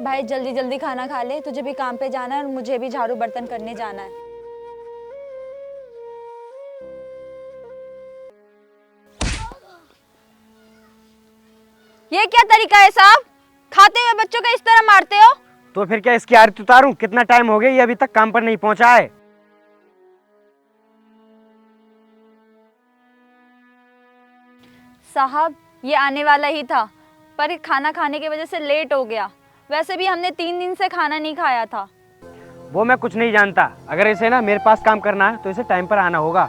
भाई जल्दी जल्दी खाना खा ले, तुझे भी काम पे जाना है और मुझे भी झाड़ू बर्तन करने जाना है। ये क्या तरीका है साहब? खाते हुए बच्चों को इस तरह मारते हो? तो फिर क्या इसकी आरती उतारूं? कितना टाइम हो गया, ये अभी तक काम पर नहीं पहुंचा है। साहब ये आने वाला ही था, पर ये खाना खाने की वजह से लेट हो गया। वैसे भी हमने 3 दिन से खाना नहीं खाया था। वो मैं कुछ नहीं जानता। अगर इसे ना मेरे पास काम करना है तो इसे टाइम पर आना होगा।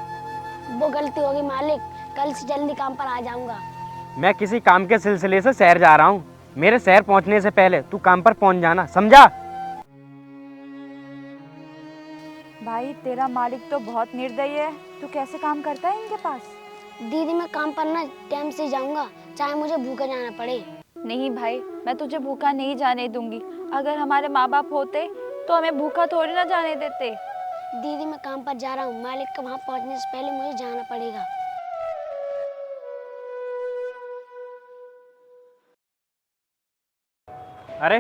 वो गलती होगी मालिक, कल से जल्दी काम पर आ जाऊंगा। मैं किसी काम के सिलसिले से शहर जा रहा हूँ। मेरे शहर पहुँचने से पहले तू काम पर पहुँच जाना, समझा? भाई तेरा मालिक तो बहुत निर्दयी है, तू कैसे काम करता है इनके पास? दीदी मैं काम पर ना टाइम से जाऊंगा, चाहे मुझे भूखा जाना पड़े। नहीं भाई, मैं तुझे भूखा नहीं जाने दूंगी। अगर हमारे माँ बाप होते तो हमें भूखा थोड़ी ना जाने देते। दीदी मैं काम पर जा रहा हूँ, मालिक के वहाँ पहुँचने से पहले मुझे जाना पड़ेगा। अरे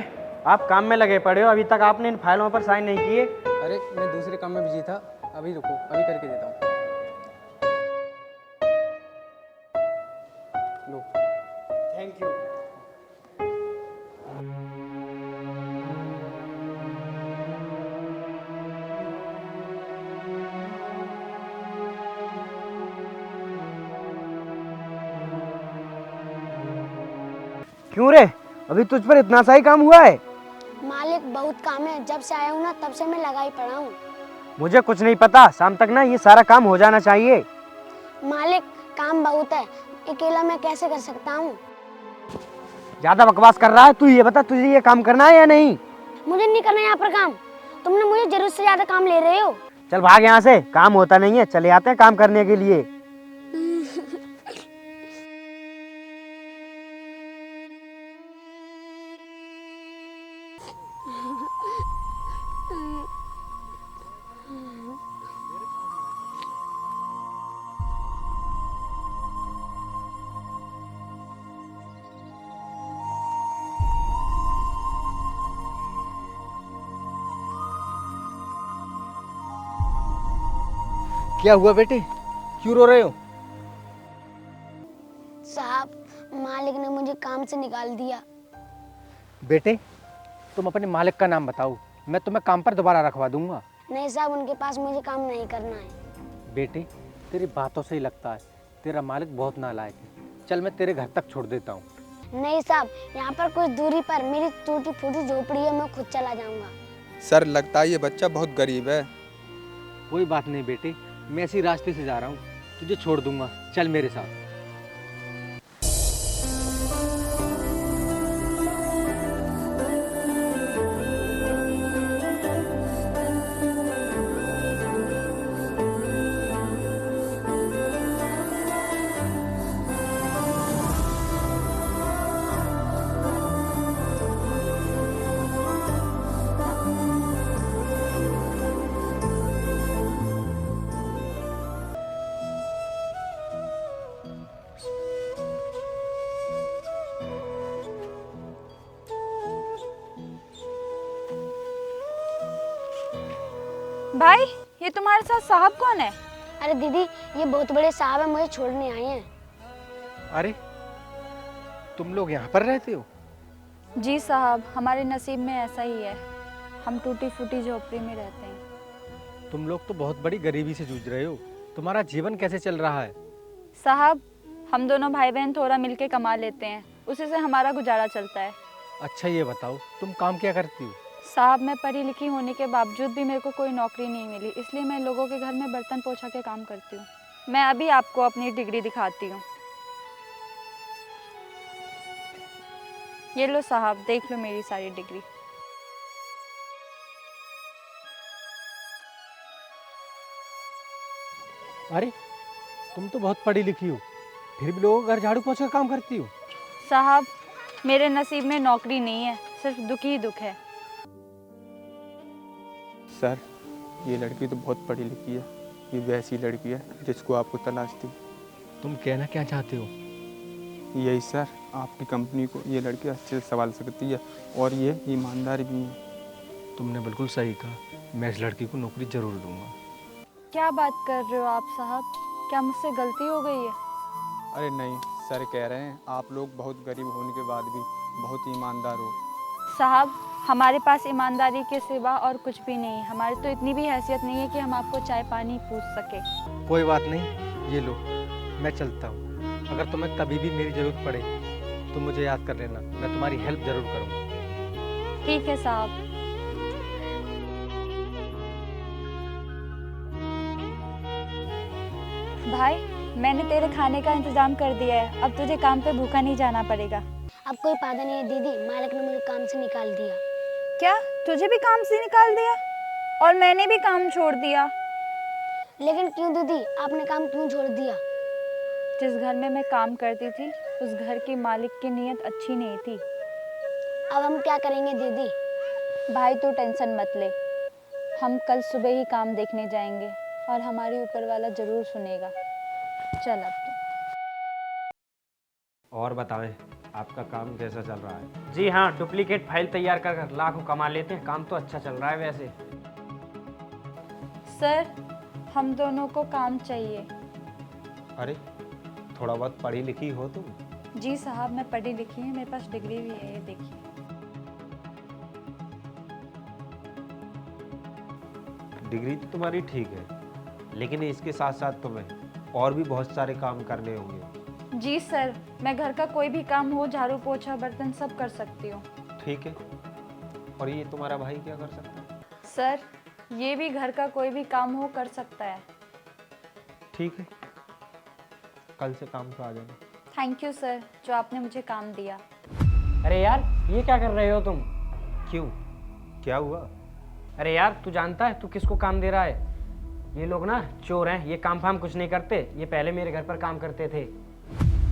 आप काम में लगे पड़े हो, अभी तक आपने इन फाइलों पर साइन नहीं किए। अरे मैं दूसरे काम में बिजी था, अभी रुको, अभी करके देता हूँ। लो। Thank you. क्यों रे, अभी तुझ पर इतना सा ही काम हुआ है? मालिक बहुत काम है, जब से आया हूँ ना तब से मैं लगा ही पड़ा हूँ। मुझे कुछ नहीं पता, शाम तक ना ये सारा काम हो जाना चाहिए। मालिक काम बहुत है, अकेला मैं कैसे कर सकता हूँ? ज्यादा बकवास कर रहा है। तू ये बता, तुझे ये काम करना है या नहीं? मुझे नहीं करना यहाँ पर काम, तुमने मुझे जरूरत से ज्यादा काम ले रहे हो। चल भाग यहाँ से, काम होता नहीं है। चले आते हैं काम करने के लिए। क्या हुआ बेटे, क्यों रो रहे हो? साहब मालिक ने मुझे काम से निकाल दिया। बेटे तुम अपने मालिक का नाम बताओ, मैं तुम्हें काम पर दोबारा रखवा दूंगा। नहीं साहब, उनके पास मुझे काम नहीं करना है। बेटे तेरी बातों से ही लगता है तेरा मालिक बहुत नालायक है। चल मैं तेरे घर तक छोड़ देता हूँ। नहीं साहब, यहाँ पर कुछ दूरी पर मेरी टूटी फूटी झोपड़ी है, मैं खुद चला जाऊंगा। सर लगता है ये बच्चा बहुत गरीब है। कोई बात नहीं बेटे, मैं इसी रास्ते से जा रहा हूँ, तुझे छोड़ दूंगा, चल मेरे साथ। भाई ये तुम्हारे साथ साहब कौन है? अरे दीदी ये बहुत बड़े साहब है, मुझे छोड़ने आए हैं। अरे तुम लोग यहाँ पर रहते हो? जी साहब, हमारे नसीब में ऐसा ही है, हम टूटी फूटी झोपड़ी में रहते हैं। तुम लोग तो बहुत बड़ी गरीबी से जूझ रहे हो, तुम्हारा जीवन कैसे चल रहा है? साहब हम दोनों भाई बहन थोड़ा मिलके कमा लेते हैं, उसी से हमारा गुजारा चलता है। अच्छा ये बताओ तुम काम क्या करती हो? साहब मैं पढ़ी लिखी होने के बावजूद भी मेरे को कोई नौकरी नहीं मिली, इसलिए मैं लोगों के घर में बर्तन पोछा के काम करती हूँ। मैं अभी आपको अपनी डिग्री दिखाती हूँ। ये लो साहब, देख लो मेरी सारी डिग्री। अरे तुम तो बहुत पढ़ी लिखी हो, फिर भी लोगों के घर झाड़ू पोंछ कर काम करती हो। साहब मेरे नसीब में नौकरी नहीं है, सिर्फ दुख ही दुख है। सर ये लड़की तो बहुत पढ़ी लिखी है, ये वैसी लड़की है जिसको आपको तलाश थी। तुम कहना क्या चाहते हो? यही सर, आपकी कंपनी को ये लड़की अच्छे से संभाल सकती है और ये ईमानदार भी है। तुमने बिल्कुल सही कहा, मैं इस लड़की को नौकरी ज़रूर दूंगा। क्या बात कर रहे हो आप साहब? क्या मुझसे गलती हो गई है? अरे नहीं, सर कह रहे हैं आप लोग बहुत गरीब होने के बाद भी बहुत ईमानदार हो। साहब, हमारे पास ईमानदारी के सिवा और कुछ भी नहीं है। हमारी तो इतनी भी हैसियत नहीं है कि हम आपको चाय पानी पूछ सके। कोई बात नहीं, ये लो, मैं चलता हूँ। अगर तुम्हें कभी भी मेरी ज़रूरत पड़े तो मुझे याद कर लेना, मैं तुम्हारी हेल्प ज़रूर करूँगा। ठीक है साहब। भाई, मैंने तेरे खाने का इंतजाम कर दिया है। अब तुझे काम पे भूखा नहीं जाना पड़ेगा। अब कोई फायदा नहीं है दीदी, मालिक ने मुझे काम से निकाल दिया। क्या तुझे भी काम से निकाल दिया? और मैंने भी काम छोड़ दिया। लेकिन क्यों दीदी, आपने काम क्यों छोड़ दिया? जिस घर में मैं काम करती थी उस घर की मालिक की नीयत अच्छी नहीं थी। अब हम क्या करेंगे दीदी? भाई तू टेंशन मत ले, हम कल सुबह ही काम देखने जाएंगे और हमारी ऊपर वाला जरूर सुनेगा। चल अब तो। और बताएं, आपका काम कैसा चल रहा है? जी हाँ, डुप्लीकेट फाइल तैयार कर लाखों कमा लेते हैं। काम तो अच्छा चल रहा है वैसे। सर, हम दोनों को काम चाहिए। अरे थोड़ा बहुत पढ़ी लिखी हो तुम? जी साहब, मैं पढ़ी लिखी हूँ, मेरे पास डिग्री भी है, ये देखिए। डिग्री तो तुम्हारी ठीक है, लेकिन इसके साथ साथ तुम्हें और भी बहुत सारे काम करने होंगे। जी सर, मैं घर का कोई भी काम हो, झाड़ू पोछा बर्तन सब कर सकती हूँ। ठीक है, और ये तुम्हारा भाई क्या कर सकता है? सर, ये भी घर का कोई भी काम हो कर सकता है। ठीक है, कल से काम पे आ जाना। थैंक यू सर, जो आपने मुझे काम दिया। अरे यार, ये क्या कर रहे हो तुम? क्यों, क्या हुआ? अरे यार, तू जानता है तू किसको काम दे रहा है? ये लोग ना चोर हैं, ये काम फाम कुछ नहीं करते। ये पहले मेरे घर पर काम करते थे।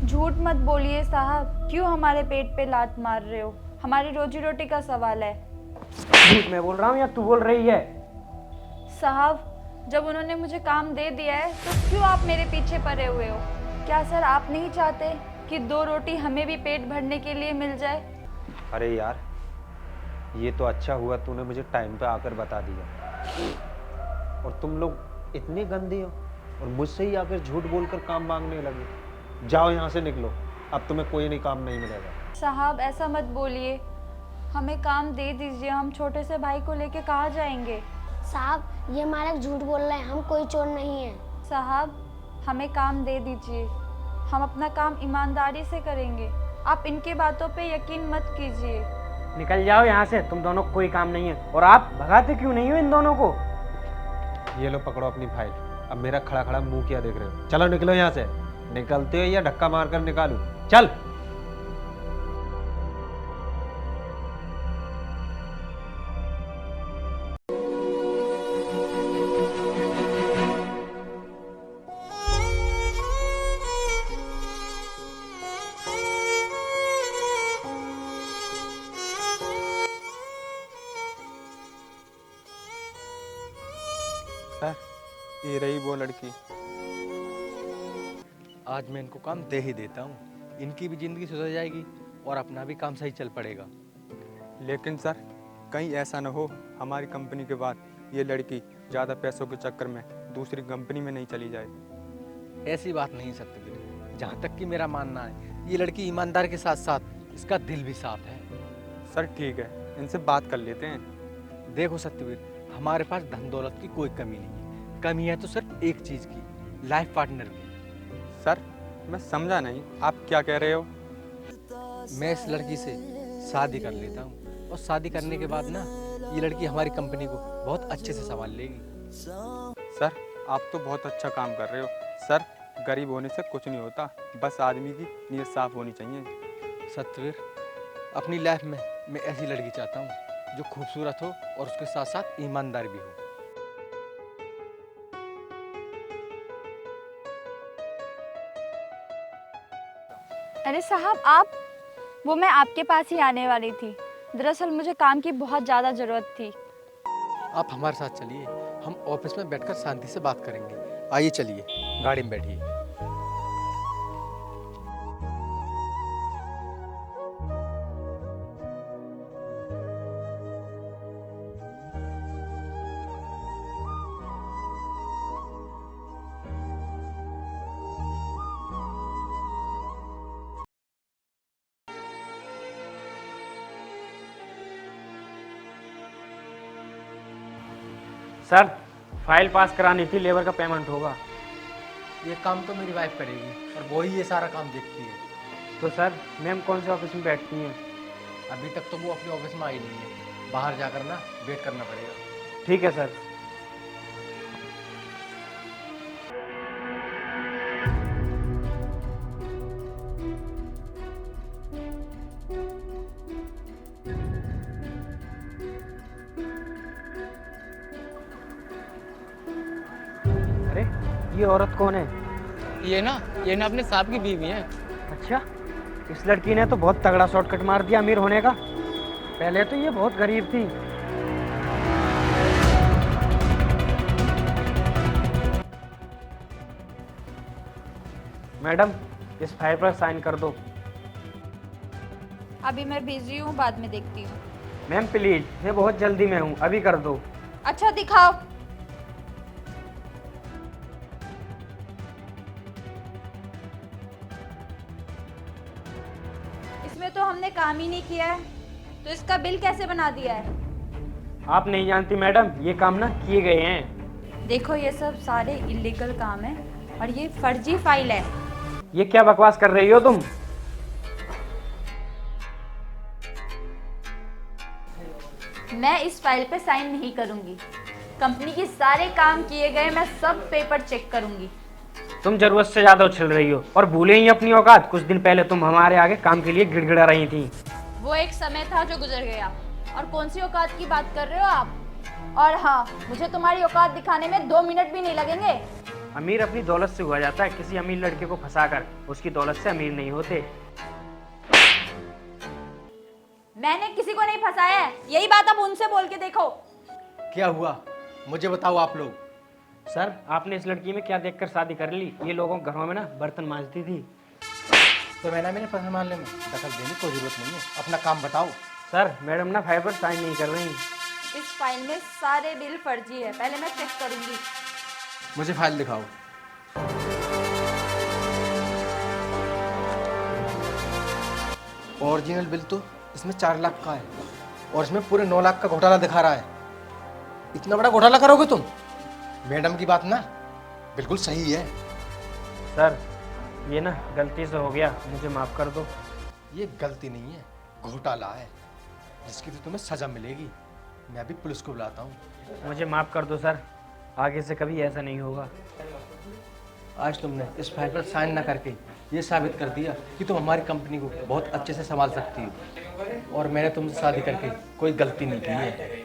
झूठ मत बोलिए साहब, क्यों हमारे पेट पे लात मार रहे हो? हमारी रोजी रोटी का सवाल है। झूठ मैं बोल रहा हूँ या तू बोल रही है? साहब, जब उन्होंने मुझे काम दे दिया है तो क्यों आप मेरे पीछे पड़े हुए हो? क्या सर आप नहीं चाहते कि 2 रोटी हमें भी पेट भरने के लिए मिल जाए? अरे यार, ये तो अच्छा हुआ तूने मुझे टाइम पे आकर बता दिया। और तुम लोग इतने गंदे हो और मुझसे ही आकर झूठ बोलकर काम मांगने लगे। जाओ यहाँ से, निकलो, अब तुम्हें कोई नहीं काम नहीं मिलेगा। साहब ऐसा मत बोलिए, हमें काम दे दीजिए, हम छोटे से भाई को लेके कहाँ जाएंगे? साहब, ये मालिक झूठ बोल रहे हैं, हम कोई चोर नहीं है। साहब, हमें काम दे दीजिए, हम अपना काम ईमानदारी से करेंगे। आप इनकी बातों पे यकीन मत कीजिए। निकल जाओ यहाँ से, तुम दोनों को कोई काम नहीं है। और आप भगाते क्यों नहीं हो इन दोनों को? ये लो, पकड़ो अपनी फाइल। अब मेरा खड़ा खड़ा मुंह क्या देख रहे हो? चलो निकलो यहाँ से। निकलते हो या धक्का मार कर निकालूं? चल। सर, ये रही वो लड़की। आज मैं इनको काम दे ही देता हूँ, इनकी भी ज़िंदगी सुधर जाएगी और अपना भी काम सही चल पड़ेगा। लेकिन सर, कहीं ऐसा न हो हमारी कंपनी के बाद ये लड़की ज़्यादा पैसों के चक्कर में दूसरी कंपनी में नहीं चली जाए। ऐसी बात नहीं सत्यवीर, जहाँ तक कि मेरा मानना है, ये लड़की ईमानदार के साथ साथ इसका दिल भी साफ है। सर ठीक है, इनसे बात कर लेते हैं। देखो सत्यवीर, हमारे पास धन दौलत की कोई कमी नहीं है। कमी है तो सिर्फ एक चीज़ की, लाइफ पार्टनर की। सर, मैं समझा नहीं, आप क्या कह रहे हो? मैं इस लड़की से शादी कर लेता हूँ और शादी करने के बाद ना ये लड़की हमारी कंपनी को बहुत अच्छे से संभाल लेगी। सर, आप तो बहुत अच्छा काम कर रहे हो। सर, गरीब होने से कुछ नहीं होता, बस आदमी की नीयत साफ होनी चाहिए। सत्यवीर, अपनी लाइफ में मैं ऐसी लड़की चाहता हूँ जो खूबसूरत हो और उसके साथ साथ ईमानदार भी हो। अरे साहब आप, वो मैं आपके पास ही आने वाली थी। दरअसल मुझे काम की बहुत ज़्यादा ज़रूरत थी। आप हमारे साथ चलिए, हम ऑफिस में बैठकर शांति से बात करेंगे। आइए चलिए, गाड़ी में बैठिए। सर फाइल पास करानी थी, लेबर का पेमेंट होगा। ये काम तो मेरी वाइफ करेगी और वो ही ये सारा काम देखती है। तो सर मैम कौन से ऑफिस में बैठती हैं? अभी तक तो वो अपने ऑफिस में आई नहीं है, बाहर जाकर ना वेट करना पड़ेगा। ठीक है सर। अरे ये औरत कौन है? ये ना अपने साहब की बीवी है। अच्छा, इस लड़की ने तो बहुत तगड़ा शॉर्टकट मार दिया अमीर होने का। पहले तो ये बहुत गरीब थी। मैडम इस फाइल पर साइन कर दो। अभी मैं बिजी हूँ, बाद में देखती हूँ। मैम प्लीज, मैं बहुत जल्दी में हूँ, अभी कर दो। अच्छा दिखाओ। इसमें तो हमने काम ही नहीं किया है, तो इसका बिल कैसे बना दिया है? आप नहीं जानती मैडम, ये काम ना किए गए हैं। देखो ये सब सारे इलीगल काम है और ये फर्जी फाइल है। ये क्या बकवास कर रही हो तुम? मैं इस फाइल पे साइन नहीं करूंगी। कंपनी के सारे काम किए गए, मैं सब पेपर चेक करूंगी। तुम जरूरत से ज्यादा उछल रही हो और भूले ही अपनी औकात। कुछ दिन पहले तुम हमारे आगे काम के लिए गिड़गिड़ा रही थी। वो एक समय था जो गुजर गया। और कौन सी औकात की बात कर रहे हो आप? और हाँ, मुझे तुम्हारी औकात दिखाने में 2 मिनट भी नहीं लगेंगे। अमीर अपनी दौलत से हुआ जाता है, किसी अमीर लड़के को फंसाकर उसकी दौलत से अमीर नहीं होते। मैंने किसी को नहीं फंसाया है, यही बात आप उनसे बोल के देखो। क्या हुआ मुझे बताओ आप लोग। सर आपने इस लड़की में क्या देखकर शादी कर ली? ये लोगों के घरों में ना बर्तन मांजती थी। तो मैंने मेरे पर्सनल मामले में दखल देने की कोई जरूरत नहीं है, अपना काम बताओ। सर मैडम ना फाइल पर साइन नहीं कर रही। इस फाइल में सारे बिल फर्जी है, पहले मैं चेक करूंगी। मुझे फाइल दिखाओ। ओरिजिनल बिल तो इसमें 4 लाख का है और इसमें पूरे 9 लाख का घोटाला दिखा रहा है। इतना बड़ा घोटाला करोगे तुम? मैडम की बात ना बिल्कुल सही है। सर ये ना गलती से हो गया, मुझे माफ कर दो। ये गलती नहीं है, घोटाला है जिसकी तो तुम्हें सजा मिलेगी। मैं अभी पुलिस को बुलाता हूँ। मुझे माफ कर दो सर, आगे से कभी ऐसा नहीं होगा। आज तुमने इस फाइल पर साइन ना करके ये साबित कर दिया कि तुम हमारी कंपनी को बहुत अच्छे से संभाल सकती हो और मैंने तुमसे शादी करके कोई गलती नहीं की है।